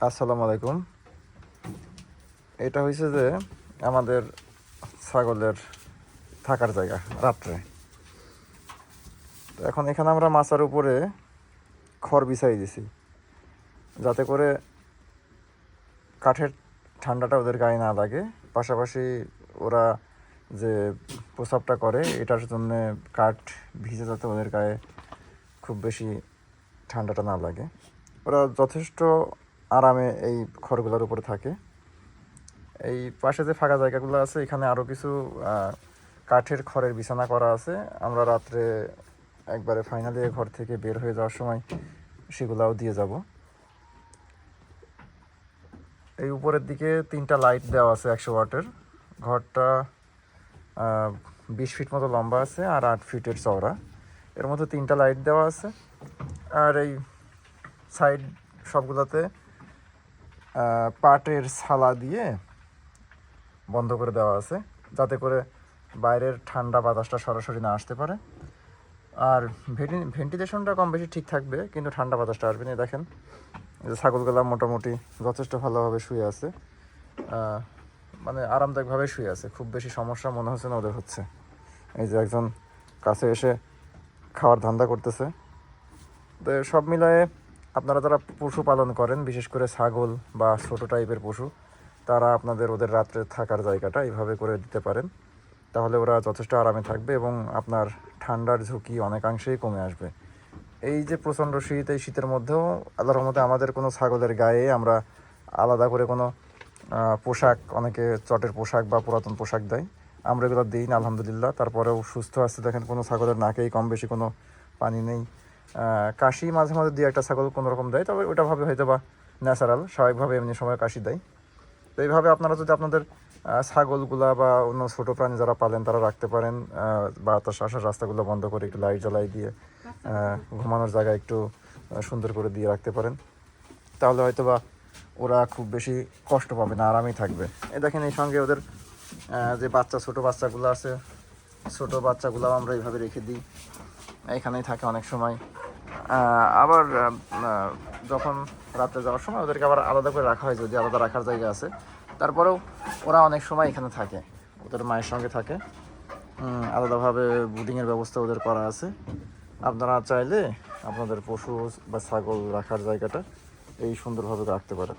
আসসালামু আলাইকুম। এটা হয়েছে যে আমাদের ছাগলের থাকার জায়গা রাত্রে। তো এখন এখানে আমরা মাচার উপরে খড় বিছাই দিছি, যাতে করে কাঠের ঠান্ডাটা ওদের গায়ে না লাগে। পাশাপাশি ওরা যে প্রস্রাবটা করে এটার জন্যে কাঠ ভিজে, যাতে ওদের গায়ে খুব বেশি ঠান্ডাটা না লাগে। ওরা যথেষ্ট আরামে এই খড়গুলোর উপরে থাকে। এই পাশে যে ফাঁকা জায়গাগুলো আছে, এখানে আরও কিছু কাঠের খড়ের বিছানা করা আছে। আমরা রাত্রে একবারে ফাইনালি ঘর থেকে বের হয়ে যাওয়ার সময় সেগুলাও দিয়ে যাব। এই উপরের দিকে 3টা লাইট দেওয়া আছে 100 ওয়াটের। ঘরটা 20 ফিট মতো লম্বা আছে আর 8 ফিটের চওড়া। এর মধ্যে 3টা লাইট দেওয়া আছে। আর এই সাইড সবগুলোতে পাটের ছালা দিয়ে বন্ধ করে দেওয়া আছে, যাতে করে বাইরের ঠান্ডা বাতাসটা সরাসরি না আসতে পারে। আর ভেন্টিলেশনটা কম বেশি ঠিক থাকবে, কিন্তু ঠান্ডা বাতাসটা আসবে না। দেখেন যে ছাগলগুলো মোটামুটি যথেষ্ট ভালোভাবে শুয়ে আছে, মানে আরামদায়কভাবে শুয়ে আছে। খুব বেশি সমস্যা মনে হচ্ছে না ওদের হচ্ছে। এই যে একজন কাছে এসে খাওয়ার ধান্দা করতেছে। তো সব মিলায়ে আপনারা যারা পশু পালন করেন, বিশেষ করে ছাগল বা ছোটো টাইপের পশু, তারা আপনাদের ওদের রাত্রে থাকার জায়গাটা এইভাবে করে দিতে পারেন। তাহলে ওরা যথেষ্ট আরামে থাকবে এবং আপনার ঠান্ডার ঝুঁকি অনেকাংশেই কমে আসবে। এই যে প্রচণ্ড শীত, এই শীতের মধ্যেও আল্লাহর রহমতে আমাদের কোনো ছাগলের গায়ে আমরা আলাদা করে কোনো পোশাক, অনেকে চটের পোশাক বা পুরাতন পোশাক দেয়, আমরা এগুলো দিই না আলহামদুলিল্লাহ। তারপরেও সুস্থ আছে। দেখেন কোনো ছাগলের নাকেই কম বেশি কোনো পানি নেই। কাশি মাঝে মাঝে দিয়ে একটা ছাগল কোনো রকম দেয়, তবে ওটা ভাবে হয়তো বা ন্যাচারাল, স্বাভাবিকভাবে এমনি সময় কাশি দেয়। তো এইভাবে আপনারা যদি আপনাদের ছাগলগুলা বা অন্য ছোটো প্রাণী যারা পালেন তারা রাখতে পারেন, বাতাস আসার রাস্তাগুলো বন্ধ করে একটু লাইট জ্বালাই দিয়ে ঘুমানোর জায়গা একটু সুন্দর করে দিয়ে রাখতে পারেন, তাহলে হয়তো বা ওরা খুব বেশি কষ্ট পাবে না, আরামেই থাকবে। এই দেখেন এই সঙ্গে ওদের যে ছোটো বাচ্চাগুলো আছে, ছোটো বাচ্চাগুলোও আমরা এইভাবে রেখে দিই, এইখানেই থাকে অনেক সময়। আবার যখন রাত্রে যাওয়ার সময় ওদেরকে আবার আলাদা করে রাখা হয়, যদি আলাদা রাখার জায়গা আছে। তারপরেও ওরা অনেক সময় এখানে থাকে, ওদের মায়ের সঙ্গে থাকে। আলাদাভাবে বুডিংয়ের ব্যবস্থা ওদের করা আছে। আপনারা চাইলে আপনাদের পশু বা ছাগল রাখার জায়গাটা এই সুন্দরভাবে রাখতে পারেন।